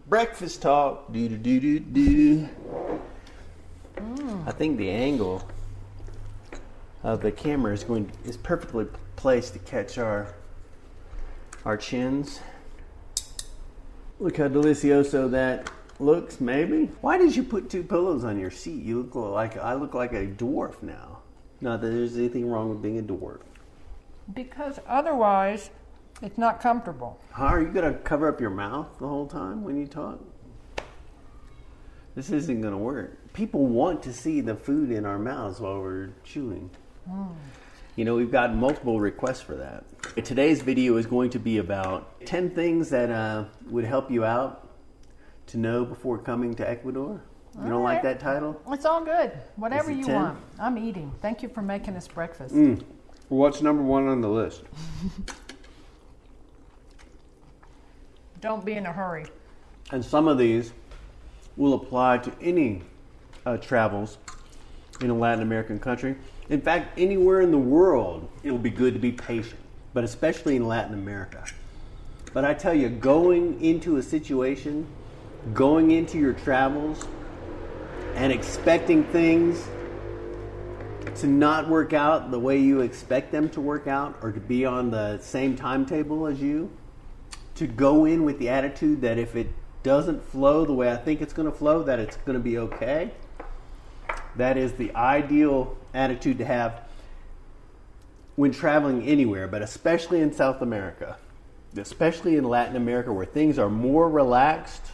Breakfast talk. Do do do do do. I think the angle of the camera is perfectly placed to catch our chins. Look how delicioso that looks. Maybe. Why did you put two pillows on your seat? I look like a dwarf now. Not that there's anything wrong with being a dwarf. Because otherwise, it's not comfortable. How are you going to cover up your mouth the whole time when you talk? This isn't going to work. People want to see the food in our mouths while we're chewing. You know, we've got multiple requests for that. Today's video is going to be about 10 things that would help you out to know before coming to Ecuador. You don't like that title? It's all good. Whatever you 10? want. I'm eating. Thank you for making us breakfast. What's number one on the list? Don't be in a hurry. And some of these will apply to any travels in a Latin American country. In fact, anywhere in the world, it will be good to be patient, but especially in Latin America. But I tell you, going into a situation, going into your travels, and expecting things to not work out the way you expect them to work out, or to be on the same timetable as you, to go in with the attitude that if it doesn't flow the way I think it's going to flow, that it's going to be okay. That is the ideal attitude to have when traveling anywhere, but especially in South America, especially in Latin America, where things are more relaxed.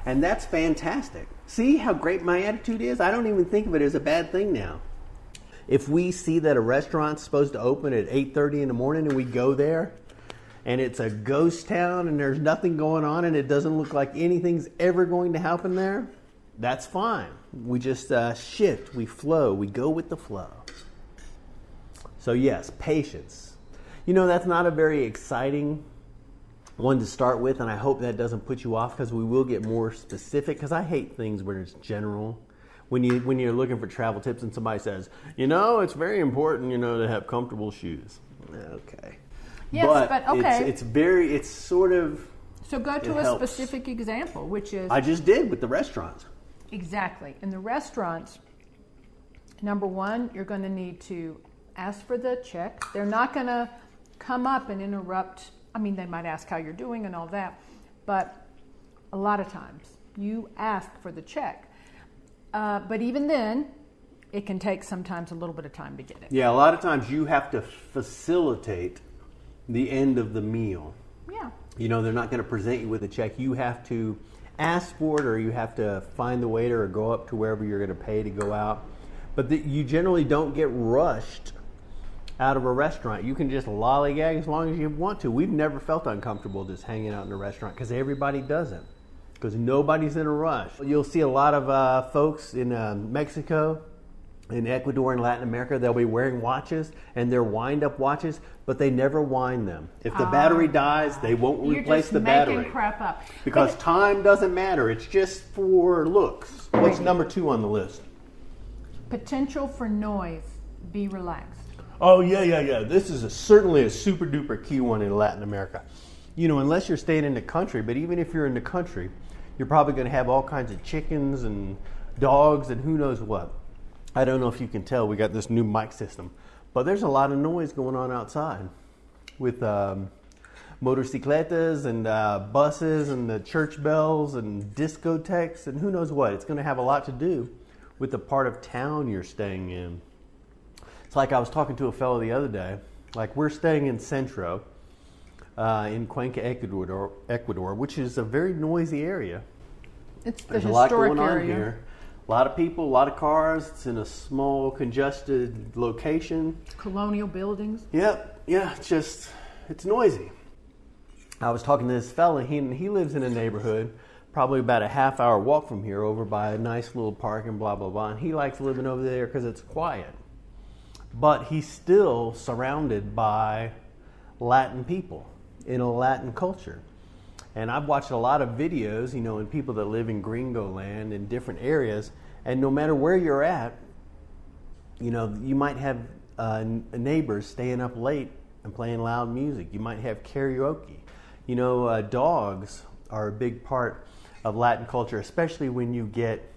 And that's fantastic. See how great my attitude is? I don't even think of it as a bad thing now. If we see that a restaurant's supposed to open at 8:30 in the morning and we go there and it's a ghost town and there's nothing going on and it doesn't look like anything's ever going to happen there, that's fine. We just shift, we flow, we go with the flow. So yes, patience. You know, that's not a very exciting one to start with, and I hope that doesn't put you off, because we will get more specific, because I hate things where it's general. When you're looking for travel tips and somebody says, you know, it's very important, you know, to have comfortable shoes. Okay. Yes, but okay. It's sort of... So go to a specific example, which is... I just did with the restaurants. Exactly. In the restaurants, number one, you're going to need to ask for the check. They're not going to come up and interrupt. I mean, they might ask how you're doing and all that, but a lot of times you ask for the check. But even then, it can take sometimes a little bit of time to get it. Yeah, a lot of times you have to facilitate the end of the meal. Yeah. You know, they're not going to present you with a check. You have to ask for it, or you have to find the waiter or go up to wherever you're going to pay to go out. But you generally don't get rushed out of a restaurant. You can just lollygag as long as you want to. We've never felt uncomfortable just hanging out in a restaurant, because everybody doesn't, because nobody's in a rush. You'll see a lot of folks in Mexico, in Ecuador, and Latin America. They'll be wearing watches, and they're wind-up watches, but they never wind them. If the battery dies, they won't replace the battery. You're just making crap up. Because time doesn't matter. It's just for looks. What's number 2 on the list? Potential for noise. Be relaxed. Oh, yeah. This is certainly a super duper key one in Latin America. You know, unless you're staying in the country, but even if you're in the country, you're probably going to have all kinds of chickens and dogs and who knows what. I don't know if you can tell, we got this new mic system, but there's a lot of noise going on outside with motorcycletas and buses and the church bells and discotheques and who knows what. It's going to have a lot to do with the part of town you're staying in. It's like I was talking to a fellow the other day. Like, we're staying in Centro, in Cuenca, Ecuador, which is a very noisy area. It's the There's a lot historic going on area. here. A lot of people, a lot of cars. It's in a small, congested location. Colonial buildings. Yep, yeah, it's noisy. I was talking to this fella. He lives in a neighborhood, probably about a half-hour walk from here, over by a nice little park and blah, blah, blah. And he likes living over there because it's quiet. But he's still surrounded by Latin people in a Latin culture. And I've watched a lot of videos, you know, in people that live in Gringo land in different areas. And no matter where you're at, you know, you might have neighbors staying up late and playing loud music. You might have karaoke. You know, dogs are a big part of Latin culture, especially when you get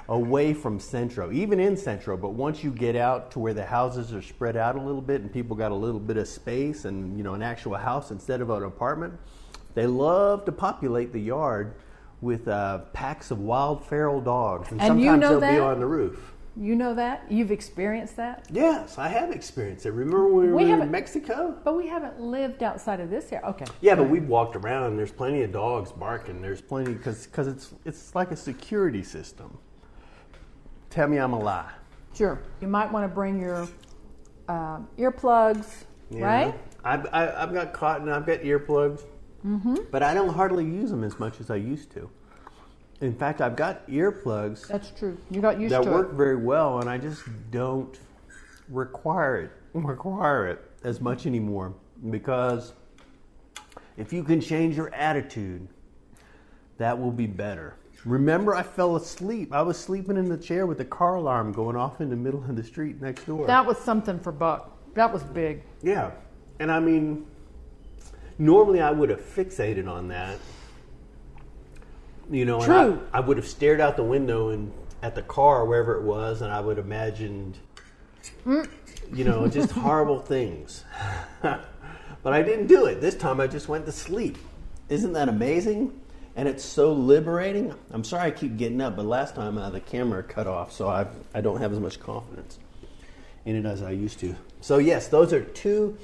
away from Centro, even in Centro. But once you get out to where the houses are spread out a little bit and people got a little bit of space and, an actual house instead of an apartment, they love to populate the yard with packs of wild feral dogs. And sometimes they'll be on the roof. You know that? You've experienced that? Yes, I have experienced it. Remember when we were in Mexico? But we haven't lived outside of this area. Okay. Yeah, but we've walked around. There's plenty of dogs barking. There's plenty, because it's like a security system. Tell me I'm a lie. Sure. You might want to bring your earplugs, right? I've got cotton. I've got earplugs. Mm-hmm. But I don't hardly use them as much as I used to. In fact, I've got earplugs. That's true. You got used to it. That work very well, and I just don't require it as much anymore, because if you can change your attitude, that will be better. Remember, I fell asleep. I was sleeping in the chair with the car alarm going off in the middle of the street next door. That was something for Buck. That was big. Yeah. And I mean, normally I would have fixated on that. True. And I would have stared out the window and at the car, wherever it was, and I would have imagined, just horrible things. But I didn't do it. This time I just went to sleep. Isn't that amazing? And it's so liberating. I'm sorry I keep getting up, but last time the camera cut off, so I don't have as much confidence in it as I used to. So yes, those are two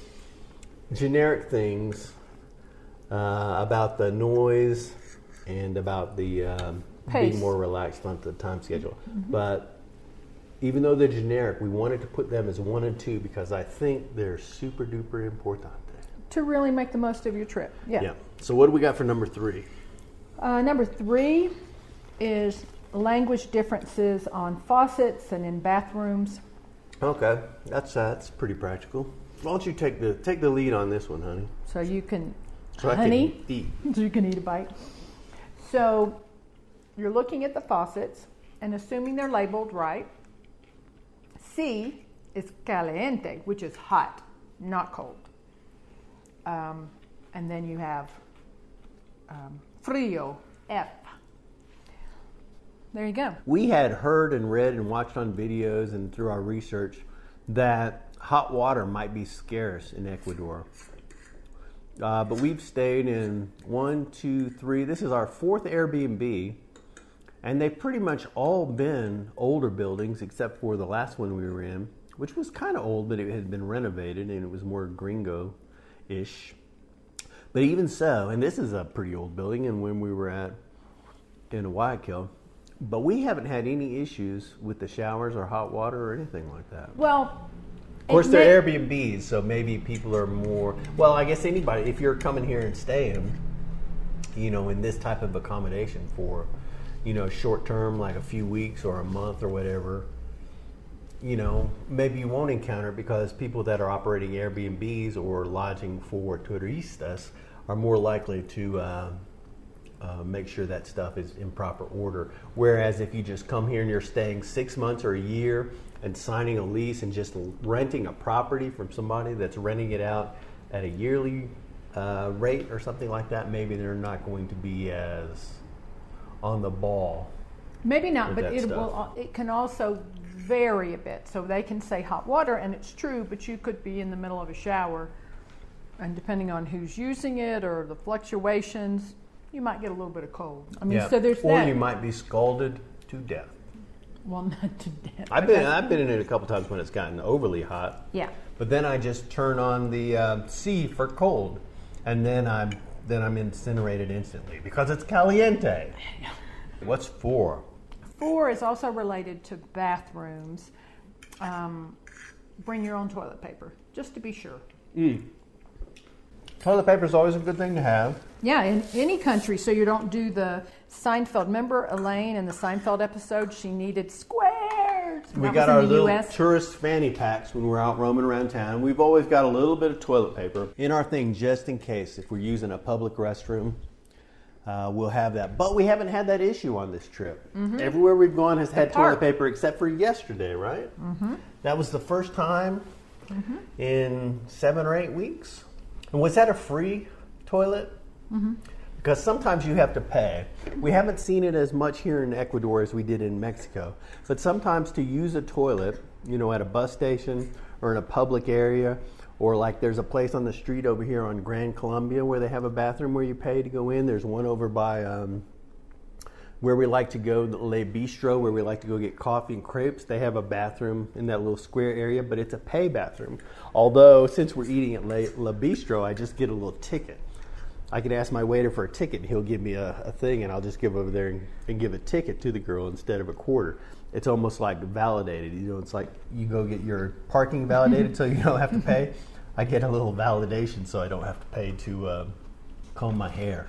generic things about the noise and about the being more relaxed on the time schedule. Mm-hmm. But even though they're generic, we wanted to put them as 1 and 2 because I think they're super duper important to really make the most of your trip. Yeah. So what do we got for number 3? Number 3 is language differences on faucets and in bathrooms. Okay, that's pretty practical. Why don't you take the lead on this one, honey? So you can, I can eat. So you can eat a bite. So you're looking at the faucets and assuming they're labeled right. C is caliente, which is hot, not cold. And then you have frío, F. There you go. We had heard and read and watched on videos and through our research that hot water might be scarce in Ecuador. But we've stayed in 1, 2, 3. This is our 4th Airbnb. And they've pretty much all been older buildings except for the last one we were in, which was kind of old, but it had been renovated and it was more gringo-ish. But even so, and this is a pretty old building, and when we were in Guayaquil, but we haven't had any issues with the showers or hot water or anything like that. Well, of course, they're Airbnbs, so maybe people are more, well, I guess anybody, if you're coming here and staying, in this type of accommodation for, short term, like a few weeks or a month or whatever, maybe you won't encounter it because people that are operating Airbnbs or lodging for turistas are more likely to make sure that stuff is in proper order. Whereas if you just come here and you're staying 6 months or a year and signing a lease and just renting a property from somebody that's renting it out at a yearly rate or something like that, maybe they're not going to be as on the ball. Maybe not, but it can also vary a bit. So they can say hot water, and it's true, but you could be in the middle of a shower, and depending on who's using it or the fluctuations, you might get a little bit of cold. So there's that. Or you might be scalded to death. Well, not to death. I've been in it a couple times when it's gotten overly hot. Yeah. But then I just turn on the C for cold, and then I'm incinerated instantly because it's caliente. What's 4? 4 is also related to bathrooms. Bring your own toilet paper, just to be sure. Toilet paper is always a good thing to have. Yeah, in any country, so you don't do the Seinfeld. Remember Elaine in the Seinfeld episode? She needed squares. We got our little tourist fanny packs when we're out roaming around town. We've always got a little bit of toilet paper in our thing just in case if we're using a public restroom. We'll have that. But we haven't had that issue on this trip. Mm-hmm. Everywhere we've gone has had toilet paper except for yesterday, right? Mm-hmm. That was the first time in 7 or 8 weeks. And was that a free toilet? Mm-hmm. because sometimes you have to pay. We haven't seen it as much here in Ecuador as we did in Mexico. But sometimes to use a toilet, at a bus station or in a public area, or like there's a place on the street over here on Grand Columbia where they have a bathroom where you pay to go in. There's one over by where we like to go, the Le Bistro, where we like to go get coffee and crepes. They have a bathroom in that little square area, but it's a pay bathroom. Although, since we're eating at Le Bistro, I just get a little ticket. I can ask my waiter for a ticket, and he'll give me a thing, and I'll just give over there and give a ticket to the girl instead of a quarter. It's almost like validated. It's like you go get your parking validated so you don't have to pay. I get a little validation so I don't have to pay to comb my hair.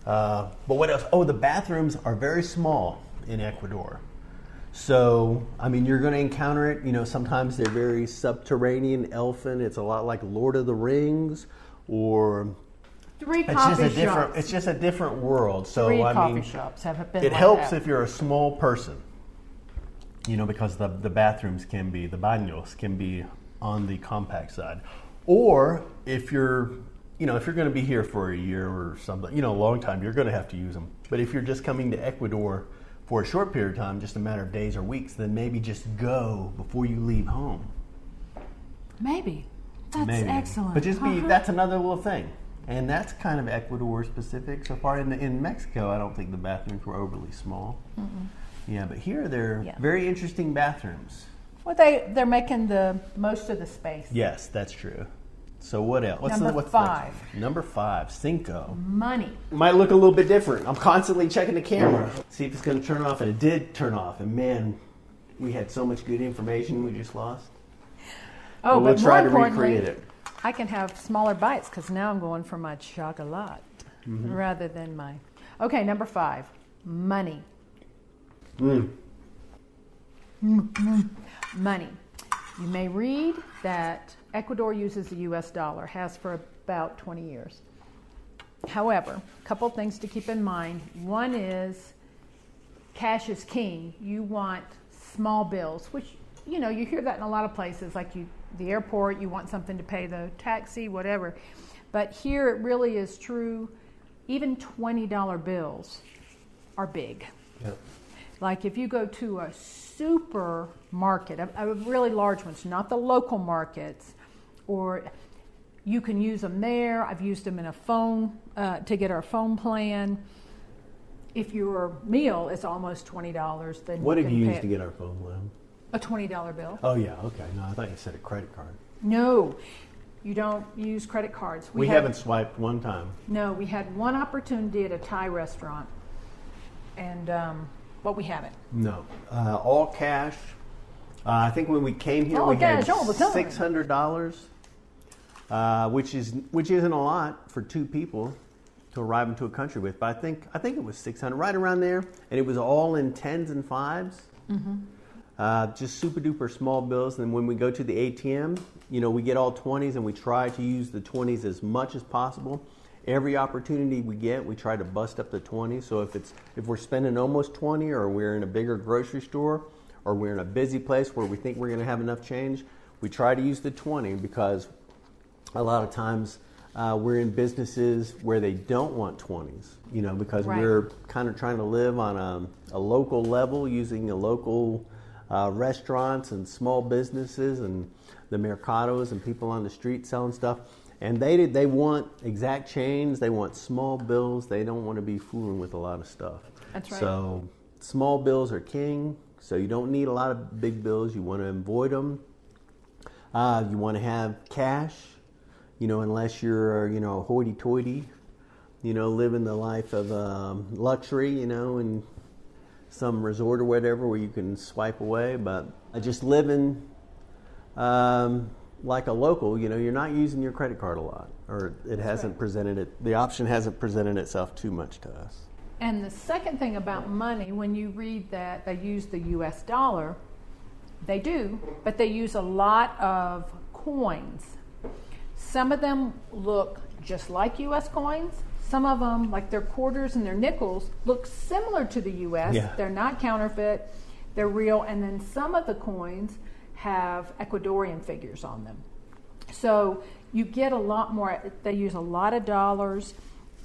But what else? Oh, the bathrooms are very small in Ecuador. So, you're going to encounter it. Sometimes they're very subterranean, elfin. It's a lot like Lord of the Rings, or it's just a different world. So, coffee shops haven't been. It helps if you're a small person. Because the bathrooms the baños can be on the compact side, or if you're if you're going to be here for a year or something, a long time, you're going to have to use them. But if you're just coming to Ecuador for a short period of time, just a matter of days or weeks, then maybe just go before you leave home. Maybe. That's excellent. But that's another little thing. And that's kind of Ecuador specific. So far in Mexico, I don't think the bathrooms were overly small. Mm-mm. Yeah, but here they're very interesting bathrooms. Well, they're making the most of the space. Yes, that's true. So what else? Number 5. Number 5, cinco. Money. Might look a little bit different. I'm constantly checking the camera, see if it's going to turn off, and it did turn off. And man, we had so much good information we just lost. Oh, we'll but try more to recreate it. I can have smaller bites because now I'm going for my chocolate rather than my. Okay, number 5, money. Money. You may read that Ecuador uses the U.S. dollar, has for about 20 years. However, a couple things to keep in mind. One is cash is king. You want small bills, which, you hear that in a lot of places, like the airport, you want something to pay the taxi, whatever. But here it really is true. Even $20 bills are big. Yep. Like if you go to a supermarket, a really large ones, not the local markets, or you can use them there. I've used them in a phone to get our phone plan. If your meal is almost $20, then what have you used to get our phone plan? A $20 bill. Oh yeah, okay. No, I thought you said a credit card. No, you don't use credit cards. We haven't swiped one time. No, we had one opportunity at a Thai restaurant, and but we haven't. No, all cash. I think when we came here, we had $600, which isn't a lot for 2 people to arrive into a country with. But I think it was $600, right around there, and it was all in 10s and 5s. Mm-hmm. Just super duper small bills. And when we go to the ATM, we get all 20s, and we try to use the 20s as much as possible. Every opportunity we get, we try to bust up the 20. So if we're spending almost 20, or we're in a bigger grocery store, or we're in a busy place where we think we're going to have enough change, we try to use the 20, because a lot of times we're in businesses where they don't want 20s, because we're kind of trying to live on a local level, using a local restaurants and small businesses and the mercados and people on the street selling stuff. And they want exact change. They want small bills. They don't want to be fooling with a lot of stuff. That's right. So small bills are king. So you don't need a lot of big bills. You want to avoid them. You want to have cash, unless you're, hoity-toity, living the life of luxury, in some resort or whatever where you can swipe away. But just living like a local, you're not using your credit card a lot, or the option hasn't presented itself too much to us. And the second thing about money, when you read that they use the U.S. dollar, they do, but they use a lot of coins. Some of them look just like U.S. coins. Some of them, like their quarters and their nickels, look similar to the U.S. Yeah. They're not counterfeit. They're real. And then some of the coins have Ecuadorian figures on them. So you get a lot more. They use a lot of dollars.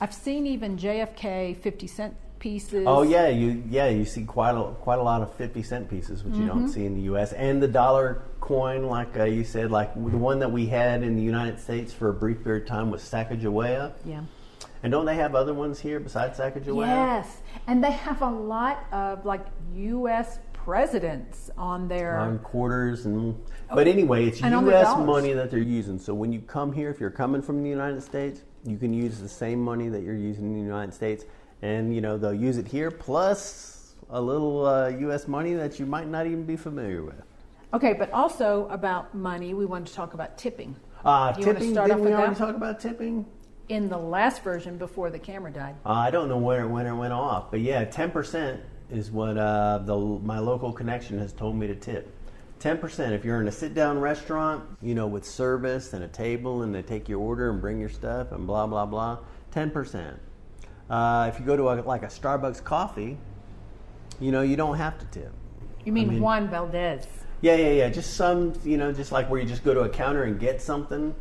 I've seen even JFK 50-cent pieces. Oh yeah, you see quite a lot of 50-cent pieces, which you don't see in the U.S. And the dollar coin, like you said, like the one that we had in the United States for a brief period of time was Sacagawea. Yeah. And don't they have other ones here besides Sacagawea? Yes, and they have a lot of like U.S. presidents on their quarters but anyway, it's U.S. money that they're using. So when you come here, if you're coming from the United States, you can use the same money that you're using in the United States, and they'll use it here plus a little U.S. money that you might not even be familiar with. Okay, but also about money, we wanted to talk about tipping. Tipping? Didn't we already talk about tipping? In the last version before the camera died. I don't know when it went off, but yeah, 10% is what my local connection has told me to tip. 10%. If you're in a sit-down restaurant, with service and a table, and they take your order and bring your stuff and blah blah blah, 10%. If you go to a Starbucks coffee, you don't have to tip. You mean Juan Valdez? Yeah. Just some, just like where you just go to a counter and get something.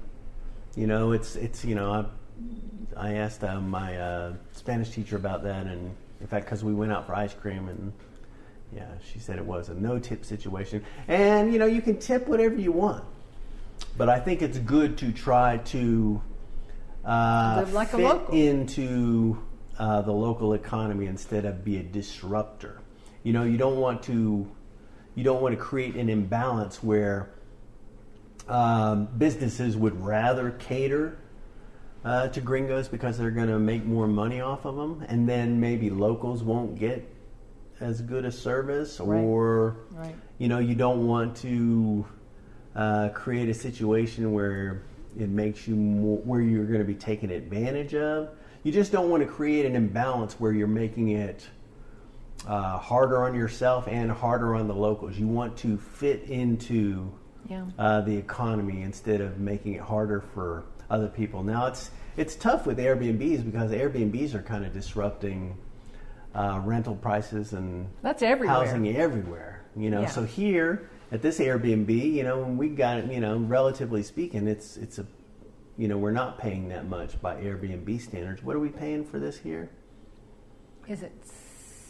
I asked my Spanish teacher about that, and in fact, because we went out for ice cream, and yeah, she said it was a no-tip situation. And, you can tip whatever you want, but I think it's good to try to live like fit a local. into the local economy instead of be a disruptor. You don't want to create an imbalance where businesses would rather cater to gringos because they're going to make more money off of them, and then maybe locals won't get as good a service, or you don't want to create a situation where it makes you where you're going to be taken advantage of. You just don't want to create an imbalance where you're making it harder on yourself and harder on the locals. You want to fit into the economy instead of making it harder for other people. Now it's tough with Airbnbs because Airbnbs are kind of disrupting rental prices and that's everywhere. Housing everywhere. So here at this Airbnb, when we got it, relatively speaking, it's a we're not paying that much by Airbnb standards. What are we paying for this here? Is it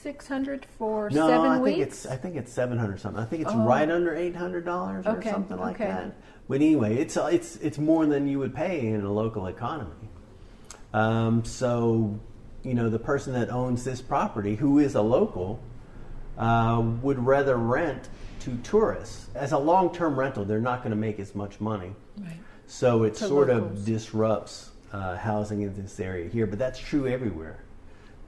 $600 for No, 7 weeks? I think it's $700 something. I think it's right under $800 or something like that. But anyway, it's more than you would pay in a local economy. So, the person that owns this property, who is a local, would rather rent to tourists. As a long-term rental, they're not going to make as much money. Right. So it sort of disrupts housing in this area here. But that's true everywhere.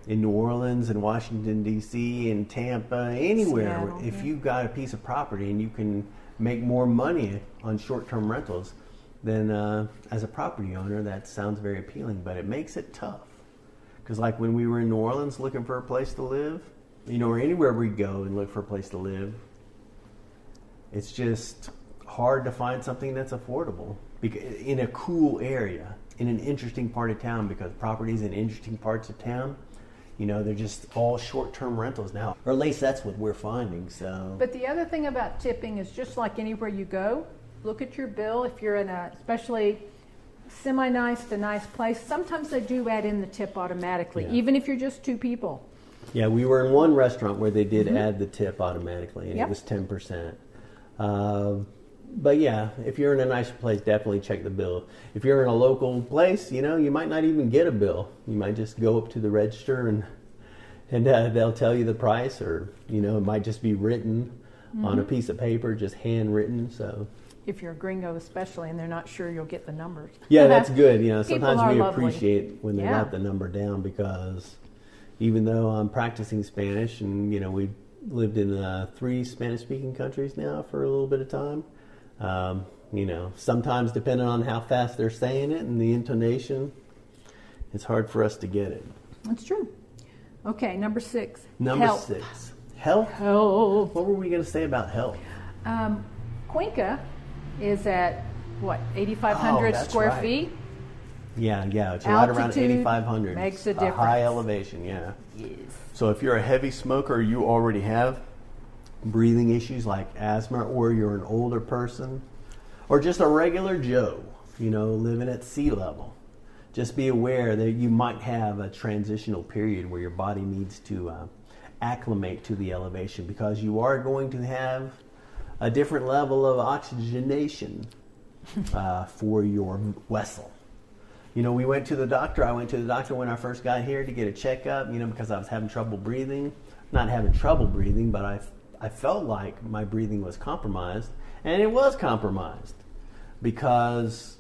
In New Orleans and Washington, D.C., and Tampa, anywhere. Seattle, if you've got a piece of property and you can make more money on short-term rentals, then as a property owner, that sounds very appealing. But it makes it tough. Because like when we were in New Orleans looking for a place to live, or anywhere we go and look for a place to live, it's just hard to find something that's affordable in a cool area, in an interesting part of town, because properties in interesting parts of town, they're just all short-term rentals now. Or at least that's what we're finding. So. But the other thing about tipping is just like anywhere you go, look at your bill. If you're in a, especially semi-nice to nice place, sometimes they do add in the tip automatically, even if you're just two people. Yeah, we were in one restaurant where they did add the tip automatically, and it was 10%. But yeah, if you're in a nicer place, definitely check the bill. If you're in a local place, you might not even get a bill. You might just go up to the register and they'll tell you the price, or it might just be written on a piece of paper, just handwritten. So if you're a gringo especially and they're not sure you'll get the numbers. Yeah, that's good. Sometimes we lovely. appreciate when they got the number down, because even though I'm practicing Spanish and we've lived in 3 Spanish-speaking countries now for a little bit of time. Sometimes depending on how fast they're saying it and the intonation, it's hard for us to get it. That's true. Okay, number 6. Number health. 6. Health? Health. What were we going to say about health? Cuenca is at, 8,500 square feet? Yeah, it's right around 8,500. Makes a difference. High elevation, yeah. Yes. So if you're a heavy smoker, you already have breathing issues like asthma, or you're an older person, or just a regular Joe, living at sea level, just be aware that you might have a transitional period where your body needs to acclimate to the elevation, because you are going to have a different level of oxygenation for your vessel. You know, we went to the doctor. I went to the doctor when I first got here to get a checkup, you know, because I was having trouble breathing. Not having trouble breathing, but I felt like my breathing was compromised, and it was compromised because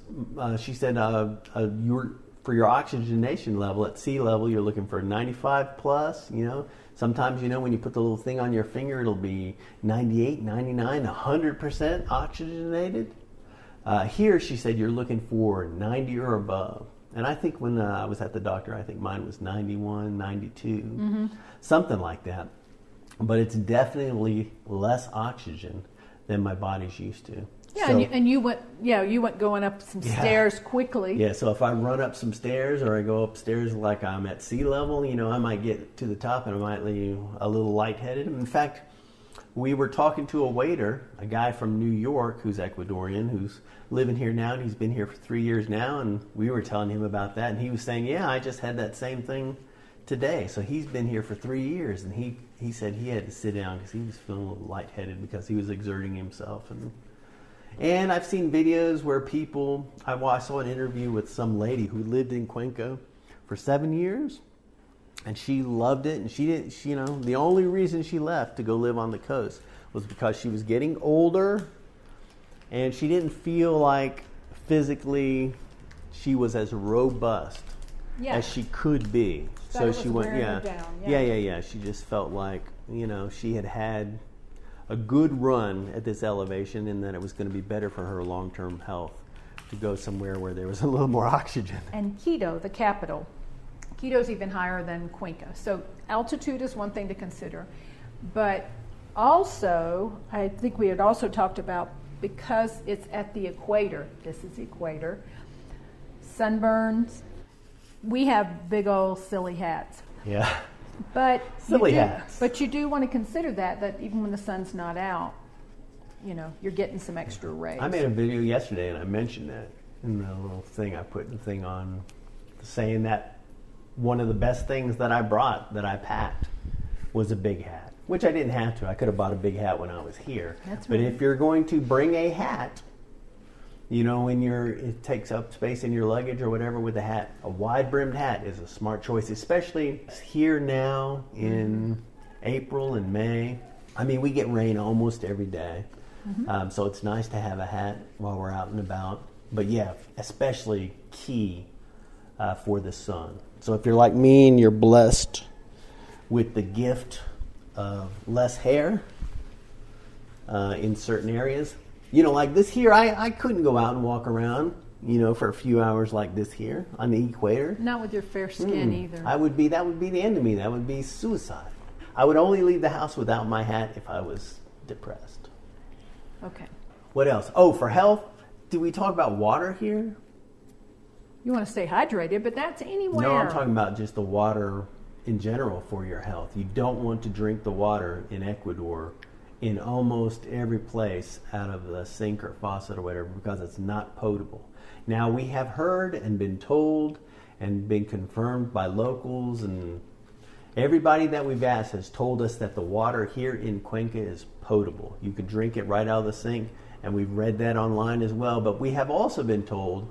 she said for your oxygenation level at sea level, you're looking for 95 plus, you know. Sometimes, you know, when you put the little thing on your finger, it'll be 98, 99, 100% oxygenated. Here, she said, you're looking for 90 or above. And I think when I was at the doctor, I think mine was 91, 92, something like that. But it's definitely less oxygen than my body's used to. Yeah, so, and you went going up some stairs quickly. Yeah, so if I run up some stairs or I go upstairs like I'm at sea level, you know, I might get to the top and I might leave a little lightheaded. In fact, we were talking to a waiter, a guy from New York who's Ecuadorian, who's living here now, and he's been here for 3 years now, and we were telling him about that, and he was saying, yeah, I just had that same thing today. So he's been here for 3 years, and he said he had to sit down because he was feeling a little lightheaded because he was exerting himself. And I've seen videos where I saw an interview with some lady who lived in Cuenca for 7 years, and she loved it, and you know, the only reason she left to go live on the coast was because she was getting older, and she didn't feel like physically she was as robust as she could be. So she went, yeah. She just felt like, you know, she had a good run at this elevation, and that it was going to be better for her long-term health to go somewhere where there was a little more oxygen. And Quito, the capital, Quito's even higher than Cuenca. So altitude is one thing to consider. But also, I think we had also talked about, because it's at the equator, this is equator, sunburns, we have big old silly hats. Yeah. But silly hats. But you do want to consider that even when the sun's not out, you know, you're getting some extra rays. I made a video yesterday and I mentioned that in the little thing. I put the thing on saying that one of the best things that I brought, that I packed, was a big hat, which I didn't have to. I could have bought a big hat when I was here. But if you're going to bring a hat, you know, it takes up space in your luggage or whatever with a hat, a wide-brimmed hat is a smart choice, especially here now in April and May. I mean, we get rain almost every day. So it's nice to have a hat while we're out and about. But yeah, especially key for the sun. So if you're like me and you're blessed with the gift of less hair in certain areas, you know, like this here, I couldn't go out and walk around, you know, for a few hours like this here on the equator. Not with your fair skin either. That would be the end of me. That would be suicide. I would only leave the house without my hat if I was depressed. Okay. What else? Oh, for health, do we talk about water here? You want to stay hydrated, but that's anywhere. No, I'm talking about just the water in general for your health. You don't want to drink the water in Ecuador in almost every place out of the sink or faucet or whatever, because it's not potable. Now, we have heard and been told and been confirmed by locals, and everybody that we've asked has told us that the water here in Cuenca is potable. You can drink it right out of the sink, and we've read that online as well. But we have also been told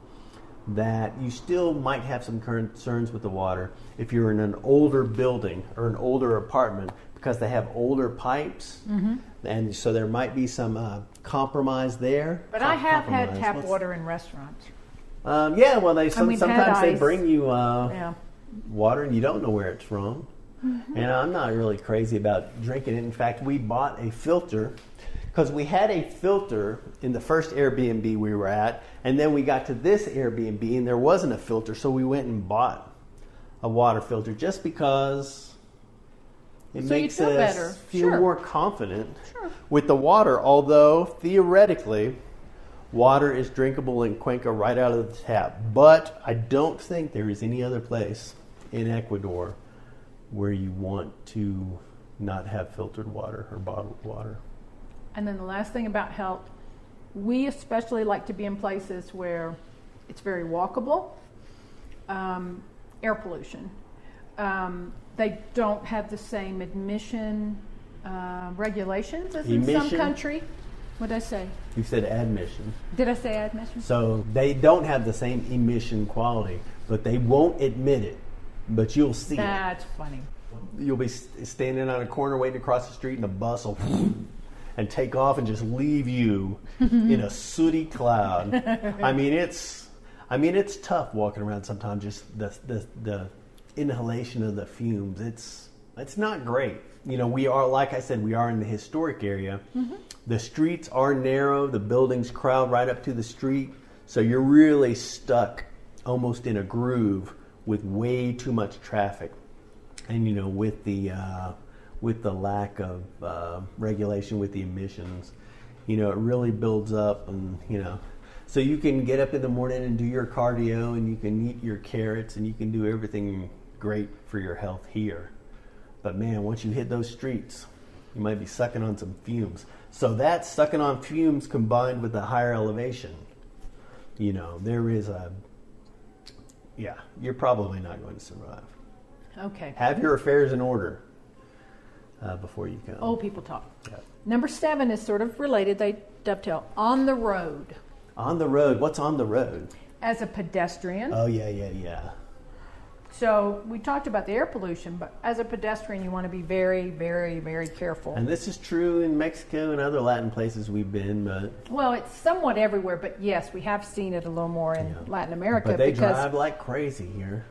that you still might have some concerns with the water if you're in an older building or an older apartment, because they have older pipes, and so there might be some compromise there. But I have had tap water in restaurants. Yeah, well, sometimes they bring you water and you don't know where it's from. And I'm not really crazy about drinking it. In fact, we bought a filter, because we had a filter in the first Airbnb we were at, and then we got to this Airbnb and there wasn't a filter, so we went and bought a water filter just because it makes us feel more confident with the water, although theoretically water is drinkable in Cuenca right out of the tap. But I don't think there is any other place in Ecuador where you want to not have filtered water or bottled water. And then the last thing about health, we especially like to be in places where it's very walkable. air pollution. They don't have the same emission regulations as in some country. What did I say? You said admission. Did I say admission? So they don't have the same emission quality, but they won't admit it. But you'll see That's funny. You'll be standing on a corner waiting to cross the street, and a bus will and take off and just leave you in a sooty cloud. I mean, it's tough walking around sometimes. Just the inhalation of the fumes. It's not great. You know, we are, like I said, we are in the historic area. Mm-hmm. The streets are narrow. The buildings crowd right up to the street. So you're really stuck almost in a groove with way too much traffic. And, you know, with the lack of regulation with the emissions, you know, it really builds up. And, you know, so you can get up in the morning and do your cardio, and you can eat your carrots, and you can do everything great for your health here. But man, once you hit those streets, you might be sucking on some fumes. So that's sucking on fumes combined with the higher elevation. You know, you're probably not going to survive. Okay. Have your affairs in order before you come. Old people talk. Yeah. Number 7 is sort of related. They dovetail. On the road. On the road. What's on the road? As a pedestrian. Oh, yeah. So we talked about the air pollution, but as a pedestrian, you want to be very, very, very careful. And this is true in Mexico and other Latin places we've been, but... Well, it's somewhat everywhere, but yes, we have seen it a little more in Latin America. But they drive like crazy here.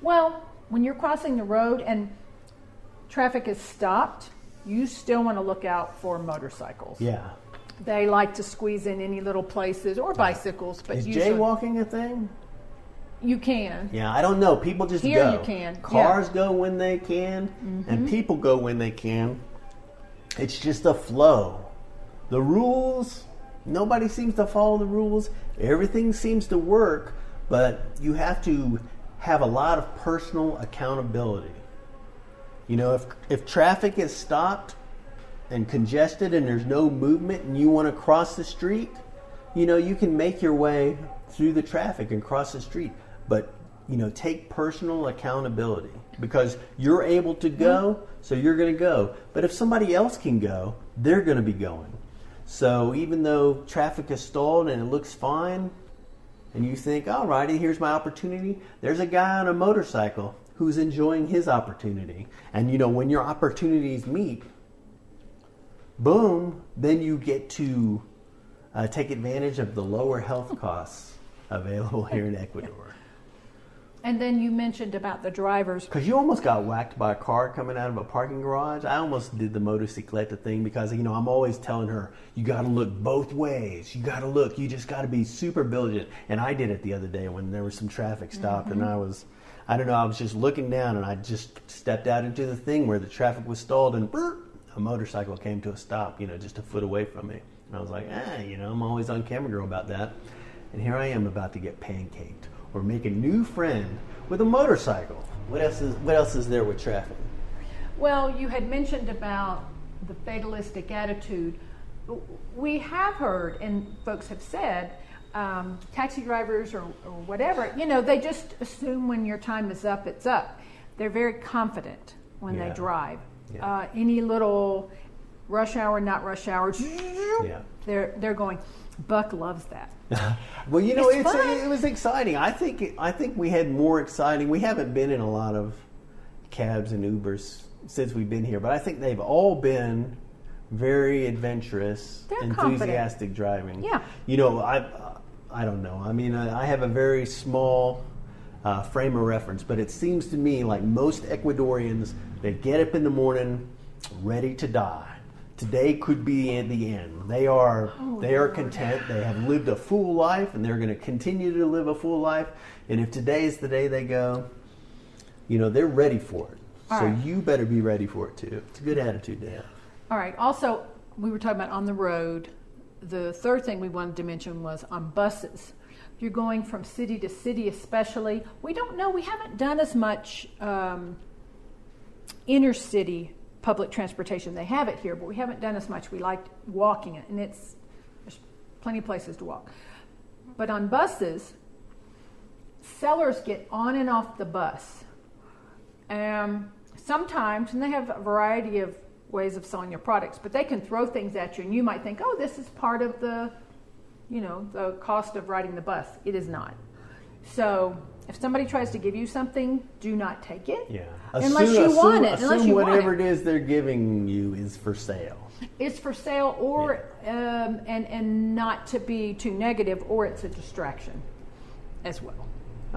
Well, when you're crossing the road and traffic is stopped, you still want to look out for motorcycles. Yeah. They like to squeeze in any little places, or bicycles. But is usually, jaywalking a thing? You can. Yeah, I don't know. People just Here go. you can. Cars go when they can, and people go when they can. It's just a flow. The rules, nobody seems to follow the rules. Everything seems to work, but you have to have a lot of personal accountability. You know, if traffic is stopped and congested and there's no movement and you want to cross the street, you know, you can make your way through the traffic and cross the street. But, you know, take personal accountability, because you're able to go, so you're going to go. But if somebody else can go, they're going to be going. So even though traffic is stalled and it looks fine, and you think, all righty, here's my opportunity, there's a guy on a motorcycle who's enjoying his opportunity. And, you know, when your opportunities meet, boom, then you get to take advantage of the lower health costs available here in Ecuador. And then you mentioned about the drivers. Because you almost got whacked by a car coming out of a parking garage. I almost did the motocicletta thing because, you know, I'm always telling her, you got to look both ways. You got to look. You just got to be super vigilant. And I did it the other day when there was some traffic stopped. And I was just looking down, and I just stepped out into the thing where the traffic was stalled, and a motorcycle came to a stop, you know, just a foot away from me. And I was like, you know, I'm always on camera girl about that. And here I am about to get pancaked. Or make a new friend with a motorcycle. What else is there with traffic? Well, you had mentioned about the fatalistic attitude. We have heard, and folks have said, taxi drivers or whatever, you know, they just assume when your time is up, it's up. They're very confident when they drive. Yeah. Any little rush hour, not rush hour, they're going. Buck loves that. Well, you know, it was exciting. I think we had more exciting. We haven't been in a lot of cabs and Ubers since we've been here, but I think they've all been very adventurous, enthusiastic driving. Yeah. You know, I don't know. I mean, I have a very small frame of reference, but it seems to me like most Ecuadorians, they get up in the morning ready to die. Today could be the end. They are content. They have lived a full life, and they're going to continue to live a full life. And if today is the day they go, you know, they're ready for it. So you better be ready for it too. It's a good attitude to have. All right. Also, we were talking about on the road. The third thing we wanted to mention was on buses. If you're going from city to city, especially, we don't know. We haven't done as much inner city public transportation. They have it here, but we haven't done as much. We like walking it, and there's plenty of places to walk. But on buses, sellers get on and off the bus. Sometimes, and they have a variety of ways of selling their products, but they can throw things at you, and you might think, oh, this is part of the, the cost of riding the bus. It is not. So if somebody tries to give you something, do not take it. Yeah. Unless you want it. Assume whatever it is they're giving you is for sale. It's for sale, or and not to be too negative, or it's a distraction as well.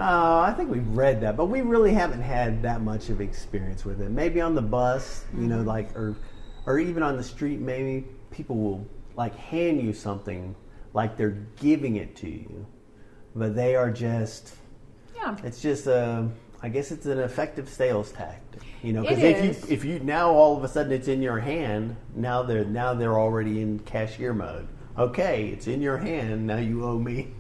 I think we've read that, but we really haven't had that much of experience with it. Maybe on the bus, like, or even on the street, maybe people will like hand you something like they're giving it to you, but they are just, it's just I guess it's an effective sales tactic, because if you now all of a sudden it's in your hand, now they're already in cashier mode. Okay, it's in your hand, now you owe me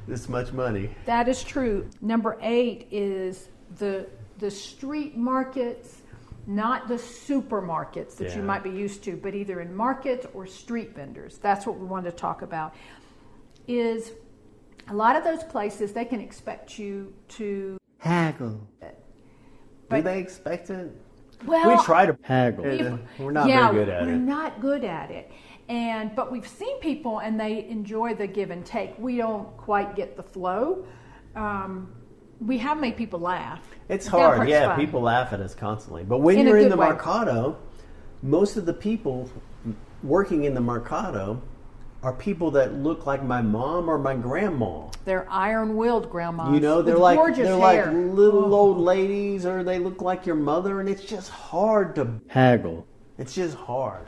this much money. That is true. Number 8 is the street markets, not the supermarkets that you might be used to, but either in markets or street vendors. That's what we wanted to talk about. Is a lot of those places, they can expect you to haggle. But, do they expect it? Well, we try to haggle. We're not very good at it. We're not good at it. But we've seen people and they enjoy the give and take. We don't quite get the flow. We have made people laugh. It's hard, fun. People laugh at us constantly. But when you're in the Mercado, most of the people working in the Mercado are people that look like my mom or my grandma. They're iron-willed grandmas. They're like little old ladies, or they look like your mother, and it's just hard to haggle. It's just hard.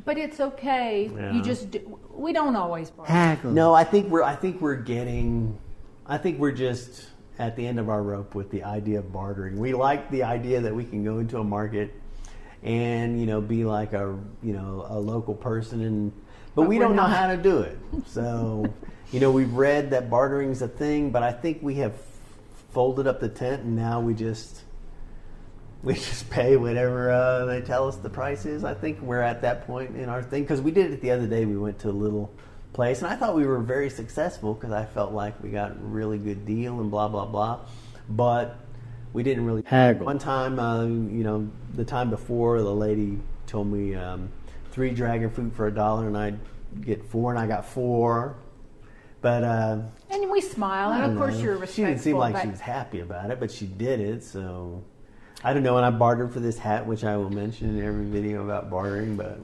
But it's okay. Yeah. We don't always haggle. No, I think we're just at the end of our rope with the idea of bartering. We like the idea that we can go into a market and be like a local person, but we don't know how to do it. So we've read that bartering's a thing, but I think we have folded up the tent and now we just pay whatever they tell us the price is. I think we're at that point in our thing, because we did it the other day. We went to a little place, and I thought we were very successful because I felt like we got a really good deal and blah, blah, blah. But we didn't really haggle. One time, the time before, the lady told me 3 dragon fruit for $1, and I'd get 4, and I got 4. But and we smile, and of course you're respectful. She didn't seem like she was happy about it, but she did it, so I don't know. And I bartered for this hat, which I will mention in every video about bartering. But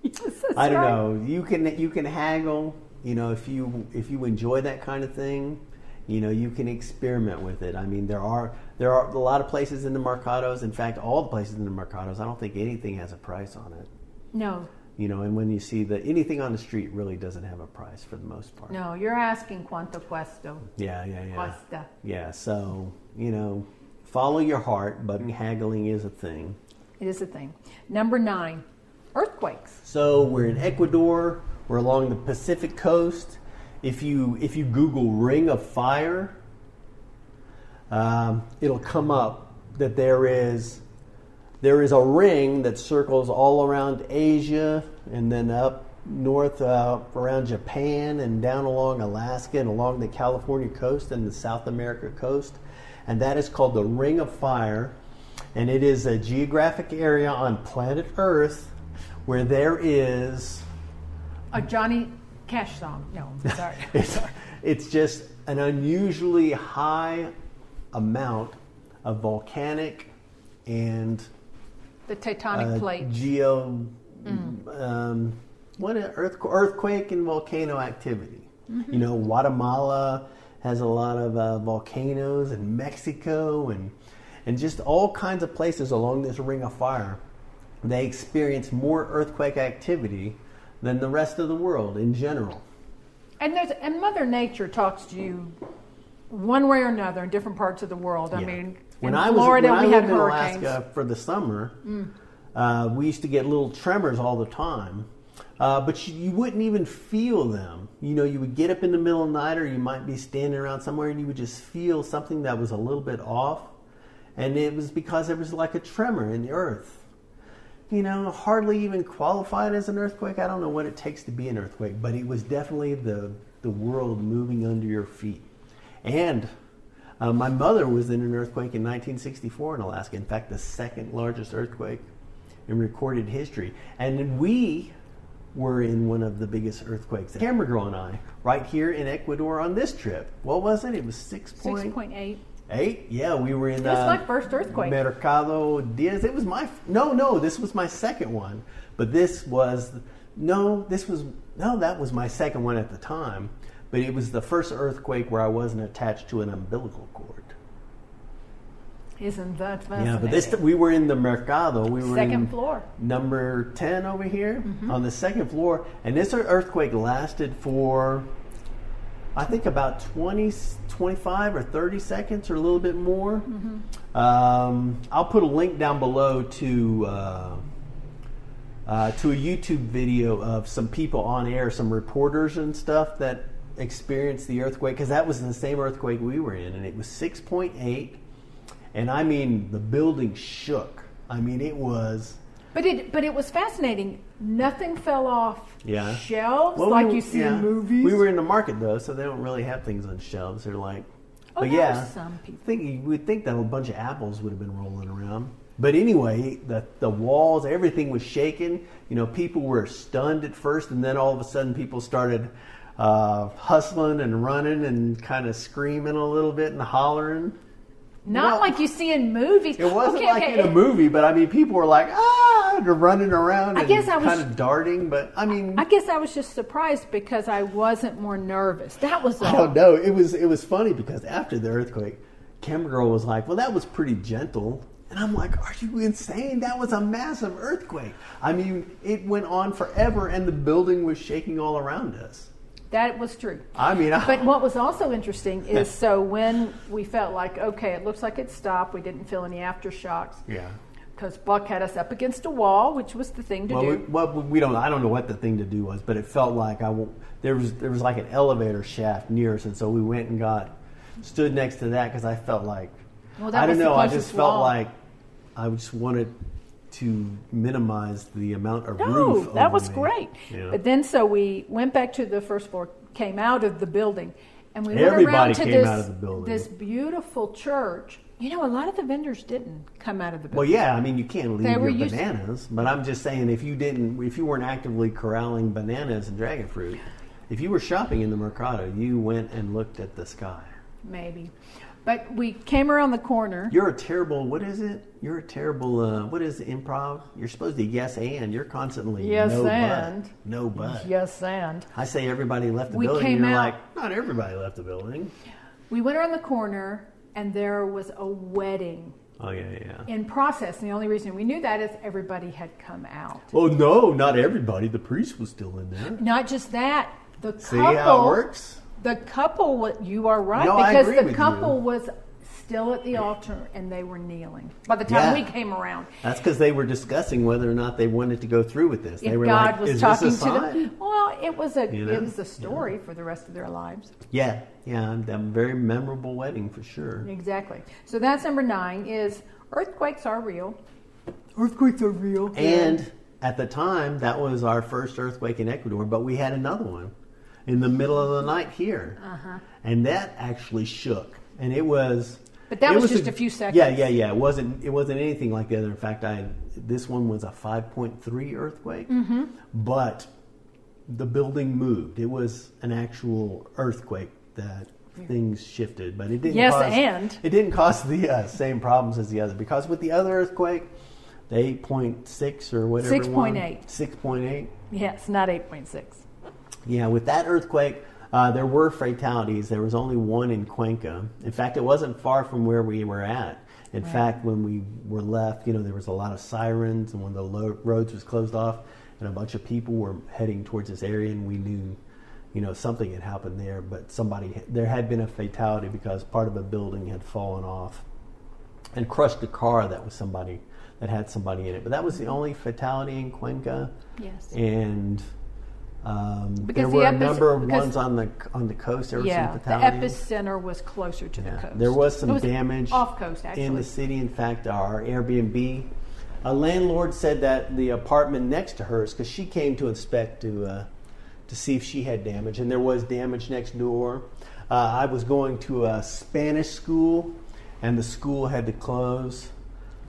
yes, I don't know. You can haggle. If you enjoy that kind of thing, you can experiment with it. I mean, there are a lot of places in the Mercados. In fact, all the places in the Mercados, I don't think anything has a price on it. No. And when you see anything on the street really doesn't have a price for the most part. No, you're asking cuánto cuesta. Yeah. Cuesta. Yeah, so, follow your heart, but haggling is a thing. It is a thing. Number 9, earthquakes. So we're in Ecuador. We're along the Pacific coast. If you Google Ring of Fire, it'll come up that there is a ring that circles all around Asia and then up north around Japan and down along Alaska and along the California coast and the South America coast. And that is called the Ring of Fire. And it is a geographic area on planet Earth where there is a Johnny Cash song. No, sorry. It's just an unusually high amount of volcanic and the tectonic plate earthquake and volcano activity. Mm-hmm. Guatemala has a lot of volcanoes, and Mexico and just all kinds of places along this Ring of Fire. They experience more earthquake activity than the rest of the world in general. And Mother Nature talks to you one way or another in different parts of the world. Yeah. I mean, when I lived in Alaska for the summer, we used to get little tremors all the time. But you wouldn't even feel them. You would get up in the middle of the night, or you might be standing around somewhere and you would just feel something that was a little bit off. And it was because there was like a tremor in the earth. Hardly even qualified as an earthquake. I don't know what it takes to be an earthquake, but it was definitely the world moving under your feet. And My mother was in an earthquake in 1964 in Alaska. In fact, the second largest earthquake in recorded history. And we were in one of the biggest earthquakes. Camera girl and I, right here in Ecuador on this trip. What was it? It was 6.8. 8? Yeah, we were in. This was my first earthquake. Mercado Diaz. It was my this was my second one. But that was my second one at the time. But it was the first earthquake where I wasn't attached to an umbilical cord. Isn't that fascinating? Yeah, but we were in the Mercado. We were second floor. Number 10 over here on the second floor. And this earthquake lasted for, I think, about 25 or 30 seconds or a little bit more. I'll put a link down below to a YouTube video of some people on air, some reporters and stuff that experienced the earthquake, because that was the same earthquake we were in, and it was 6.8. And I mean, the building shook. I mean, it was. But it was fascinating. Nothing fell off shelves you see in movies. We were in the market though, so they don't really have things on shelves. They're like, some people. You would think that a bunch of apples would have been rolling around. But anyway, the walls, everything was shaking. You know, people were stunned at first, and then all of a sudden, people started hustling and running and kind of screaming a little bit and hollering. Not like you see in movies. It wasn't in a movie, but I mean, people were like, they're running around and kind of darting. But I mean, I guess I was just surprised because I wasn't more nervous. That was all. I don't know. It was funny because after the earthquake, camera girl was like, well, that was pretty gentle. And I'm like, are you insane? That was a massive earthquake. I mean, it went on forever and the building was shaking all around us. That was true. But what was also interesting is, so when we felt like, okay, it looks like it stopped, we didn't feel any aftershocks. Yeah. Because Buck had us up against a wall, which was the thing to do. I don't know what the thing to do was, but it felt like there was like an elevator shaft near us, and so we went and stood next to that because I felt like, I don't know, I just felt like I just wanted to minimize the amount of roof. That was great. Yeah. But then so we went back to the first floor, came out of the building, and we went around to this beautiful church. You know, a lot of the vendors didn't come out of the building. Well, yeah, I mean, you can't leave your bananas, but I'm just saying if you weren't actively corralling bananas and dragon fruit, if you were shopping in the Mercado, you went and looked at the sky. Maybe. But we came around the corner. You're a terrible, what is it? You're a terrible, what is improv? You're supposed to yes and. You're constantly no but. Yes and. I say everybody left the building, and you're like, not everybody left the building. We went around the corner, and there was a wedding. Oh, yeah. In process. And the only reason we knew that is everybody had come out. Oh, no, not everybody. The priest was still in there. Not just that. The couple. See how it works? The couple, you are right, no, because the couple was still at the altar and they were kneeling by the time we came around. That's because they were discussing whether or not they wanted to go through with this. They were God like, was is talking this a sign? to them. Well, it was a story for the rest of their lives. Yeah, a very memorable wedding for sure. Exactly. So that's number 9 is earthquakes are real. Earthquakes are real. And at the time, that was our first earthquake in Ecuador, but we had another one in the middle of the night here. And that actually shook. And it was... But that was just a few seconds. Yeah. It wasn't anything like the other. In fact, this one was a 5.3 earthquake. But the building moved. It was an actual earthquake that things shifted. But it didn't it didn't cause the same problems as the other. Because with the other earthquake, the 8.6 or whatever 6.8. 6.8? Yes, not 8.6. Yeah, with that earthquake, there were fatalities. There was only one in Cuenca. In fact, it wasn't far from where we were at. In fact, when we were left, there was a lot of sirens, and when the roads was closed off, and a bunch of people were heading towards this area, and we knew, something had happened there. But there had been a fatality because part of a building had fallen off and crushed a car that had somebody in it. But that was the only fatality in Cuenca. Yes. And there were a number of ones on the coast. There were some fatalities. The epicenter was closer to the coast. There was some damage off coast, actually. in the city. In fact, our Airbnb landlord said that the apartment next to hers, because she came to inspect to see if she had damage, and there was damage next door. I was going to a Spanish school, and the school had to close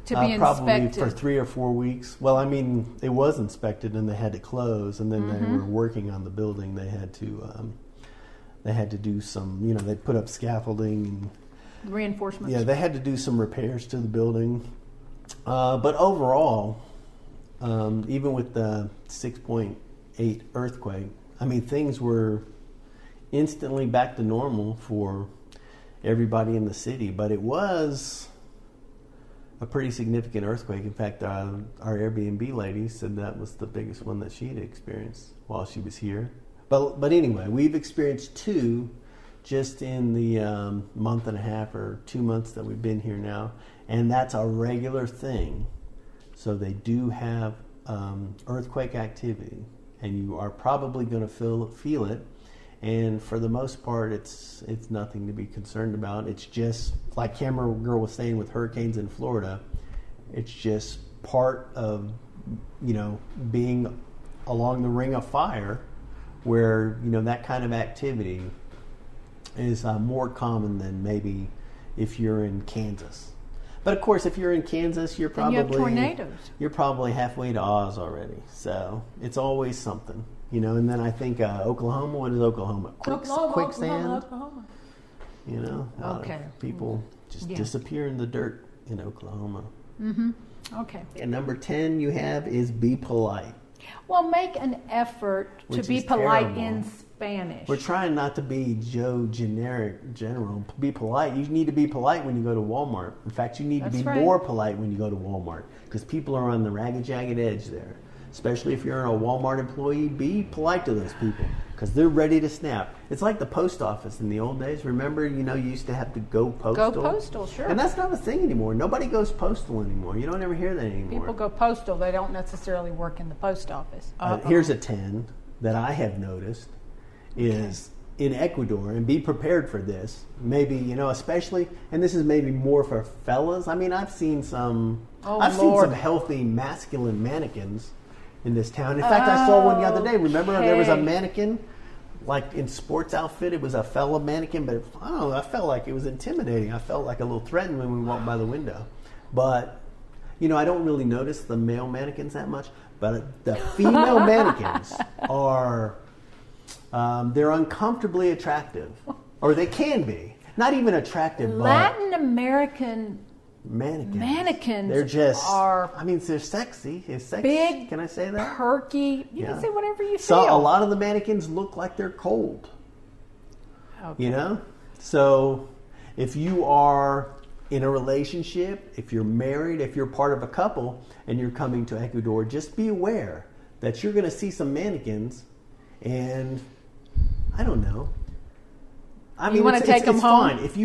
To be probably inspected. for 3 or 4 weeks. Well, I mean, it was inspected, and they had to close, and then they were working on the building. They had to do some, they put up scaffolding and Reinforcements. yeah, they had to do some repairs to the building. But overall, even with the 6.8 earthquake, I mean, things were instantly back to normal for everybody in the city. But it was a pretty significant earthquake. In fact, our Airbnb lady said that was the biggest one that she had experienced while she was here. But anyway, we've experienced 2 just in the month and a half or 2 months that we've been here now. And that's a regular thing. So they do have earthquake activity, and you are probably going to feel it. And for the most part, it's nothing to be concerned about. It's just, like Camera Girl was saying with hurricanes in Florida, it's just part of, being along the ring of fire, where, that kind of activity is more common than maybe if you're in Kansas. But of course, if you're in Kansas, you're And you have probably tornadoes. You're probably halfway to Oz already. So it's always something, And then I think Oklahoma. What is Oklahoma? Quicksand. Oklahoma. A lot Okay. of people just Yeah. disappear in the dirt in Oklahoma. Okay. And number 10 you have is be polite. Well, make an effort Which to be is polite terrible. in Spanish. We're trying not to be general. Be polite. You need to be polite when you go to Walmart. In fact, you need to That's be right. more polite when you go to Walmart, because people are on the ragged, jagged edge there. Especially if you're a Walmart employee, be polite to those people, because they're ready to snap. It's like the post office in the old days. Remember, you used to have to go postal? Go postal, sure. And that's not a thing anymore. Nobody goes postal anymore. You don't ever hear that anymore. People go postal. They don't necessarily work in the post office. Here's a 10 that I have noticed is in Ecuador, and be prepared for this. Maybe, especially, and this is maybe more for fellas. I mean, I've seen some healthy masculine mannequins in this town. In fact, I saw one the other day. Remember, there was a mannequin, like in sports outfit. It was a fella mannequin, but I don't know. I felt like it was intimidating. I felt like a little threatened when we walked by the window. But I don't really notice the male mannequins that much. But the female mannequins are, they're uncomfortably attractive, or they can be. Not even attractive, Latin American mannequins. They're just they're sexy. It's sexy. Big, can I say that? Perky. You can say whatever you feel. So a lot of the mannequins look like they're cold. Okay. So if you are in a relationship, if you're married, if you're part of a couple and you're coming to Ecuador, just be aware that you're going to see some mannequins, and I don't know. I mean, you want to take them it's home? fine. If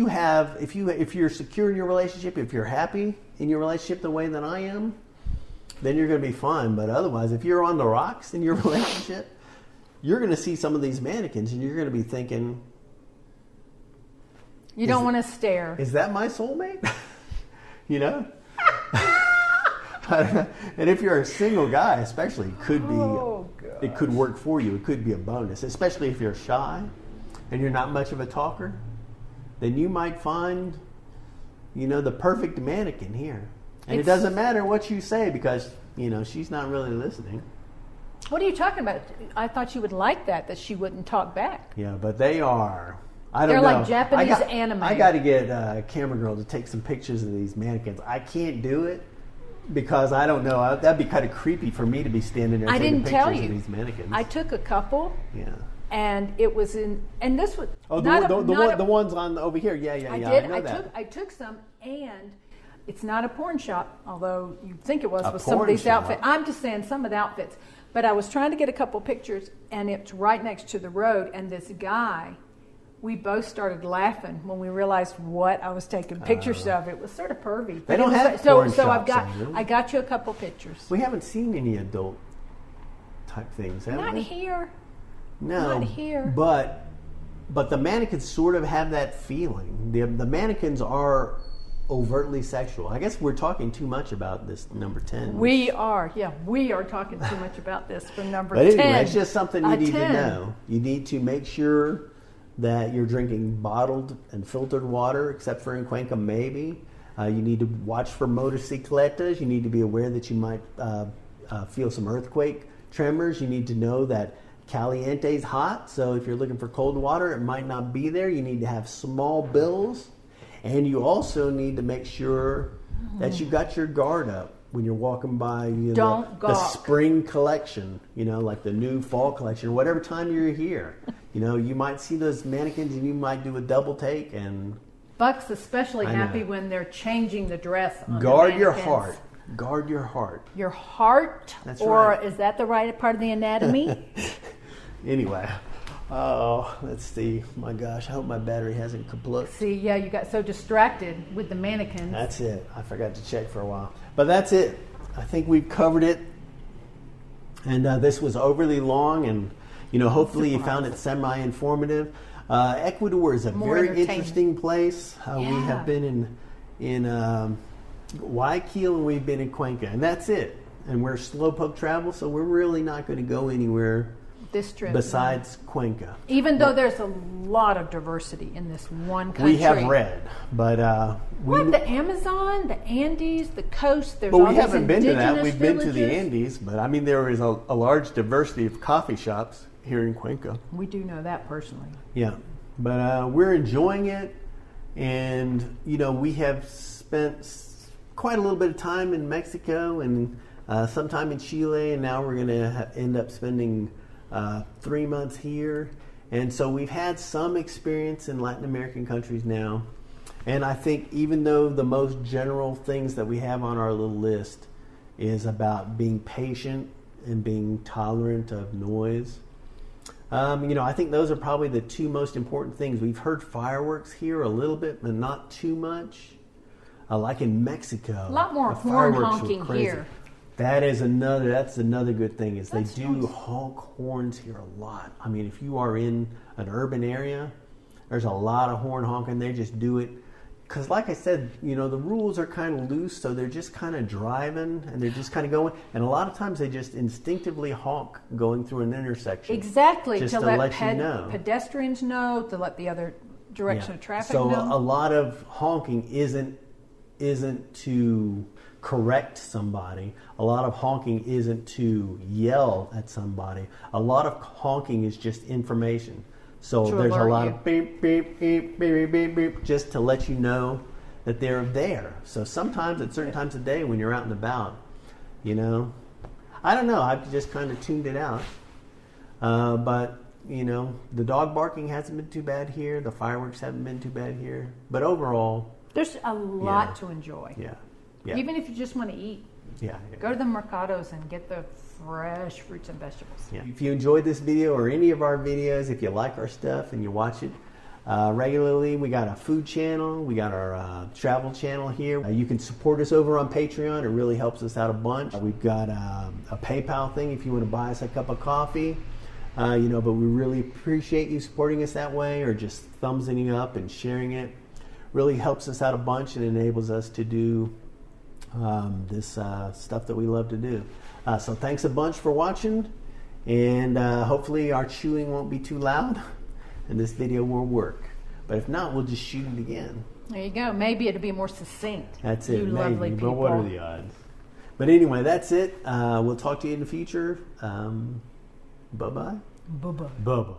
you're secure in your relationship, if you're happy in your relationship the way that I am, then you're going to be fine. But otherwise, if you're on the rocks in your relationship, you're going to see some of these mannequins, and you're going to be thinking, you don't want to stare. is that my soulmate? And if you're a single guy, especially, it could work for you. It could be a bonus, especially if you're shy and you're not much of a talker. Then you might find, the perfect mannequin here. And it doesn't matter what you say, because, she's not really listening. What are you talking about? I thought you would like that she wouldn't talk back. Yeah, but they are. I don't They're know. like Japanese anime. I got to get Camera Girl to take some pictures of these mannequins. I can't do it because I don't know. That'd be kind of creepy for me to be standing there taking pictures of these mannequins. I took a couple. Yeah. And it was in, and this was the ones on over here. Yeah. I know that. I took some, and it's not a porn shop, although you'd think it was with some of porn these shop. outfits. I'm just saying some of the outfits. But I was trying to get a couple pictures, and it's right next to the road. And this guy, we both started laughing when we realized what I was taking pictures of. It was sort of pervy. They don't have porn so shops. I got you a couple pictures. We haven't seen any adult type things, have Not we? here. No, Not here. But the mannequins sort of have that feeling. The mannequins are overtly sexual. I guess we're talking too much about this number 10. We are talking too much about this for number 10. But 10. anyway, it's just something you need to know. You need to make sure that you're drinking bottled and filtered water, except for in Cuenca, maybe. You need to watch for motocicletas. You need to be aware that you might feel some earthquake tremors. You need to know that caliente is hot, so if you're looking for cold water, it might not be there. You need to have small bills, and you also need to make sure that you got your guard up when you're walking by the spring collection, like the new fall collection, or whatever time you're here. You might see those mannequins and you might do a double take. And Buck's especially happy when they're changing the dress on Guard your heart. Guard your heart. Your heart? That's or right. Is that the right part of the anatomy? Anyway, let's see. My gosh, I hope my battery hasn't kaput. See, yeah, you got so distracted with the mannequins. That's it. I forgot to check for a while. But that's it. I think we've covered it. And this was overly long, and hopefully you found it semi-informative. Ecuador is a very interesting place. We have been in Guayaquil, and we've been in Cuenca, and that's it. And we're Slowpoke travel, so we're really not going to go anywhere this trip besides Cuenca. Even though there's a lot of diversity in this one country. We have read but the Amazon, the Andes, the coast. There's well, all we these haven't been to that. We've villages. been to the Andes, but I mean there is a large diversity of coffee shops here in Cuenca. We do know that personally. Yeah, but we're enjoying it, and we have spent quite a little bit of time in Mexico and some time in Chile, and now we're going to end up spending 3 months here. And so we've had some experience in Latin American countries now. And I think even though the most general things that we have on our little list is about being patient and being tolerant of noise, I think those are probably the two most important things. We've heard fireworks here a little bit, but not too much. Like in Mexico, a lot more horn honking here. That's another good thing is they do honk horns here a lot. I mean, if you are in an urban area, there's a lot of horn honking. They just do it because, like I said, the rules are kind of loose, so they're just kind of driving and they're just kind of going. And a lot of times they just instinctively honk going through an intersection. Exactly, just to let you know. Pedestrians know, to let the other direction of traffic know. So a lot of honking isn't to correct somebody. A lot of honking isn't to yell at somebody. A lot of honking is just information. So there's a lot of beep, beep, beep, beep, beep, beep, just to let you know that they're there. So sometimes at certain times of day when you're out and about, I don't know, I've just kind of tuned it out. But, the dog barking hasn't been too bad here. The fireworks haven't been too bad here. But overall, there's a lot to enjoy. Yeah. Even if you just want to eat. Go to the mercados and get the fresh fruits and vegetables. Yeah. If you enjoyed this video or any of our videos, if you like our stuff and you watch it regularly, we got a food channel, we got our travel channel here. You can support us over on Patreon. It really helps us out a bunch. We've got a PayPal thing if you want to buy us a cup of coffee. But we really appreciate you supporting us that way, or just thumbsing up and sharing it. Really helps us out a bunch and enables us to do this stuff that we love to do. So thanks a bunch for watching, and hopefully our chewing won't be too loud and this video will work. But if not, we'll just shoot it again. There you go. Maybe it'll be more succinct. That's it. You maybe, lovely people. But what are the odds? But anyway, that's it. We'll talk to you in the future. Bye-bye. Bye-bye. Bye-bye.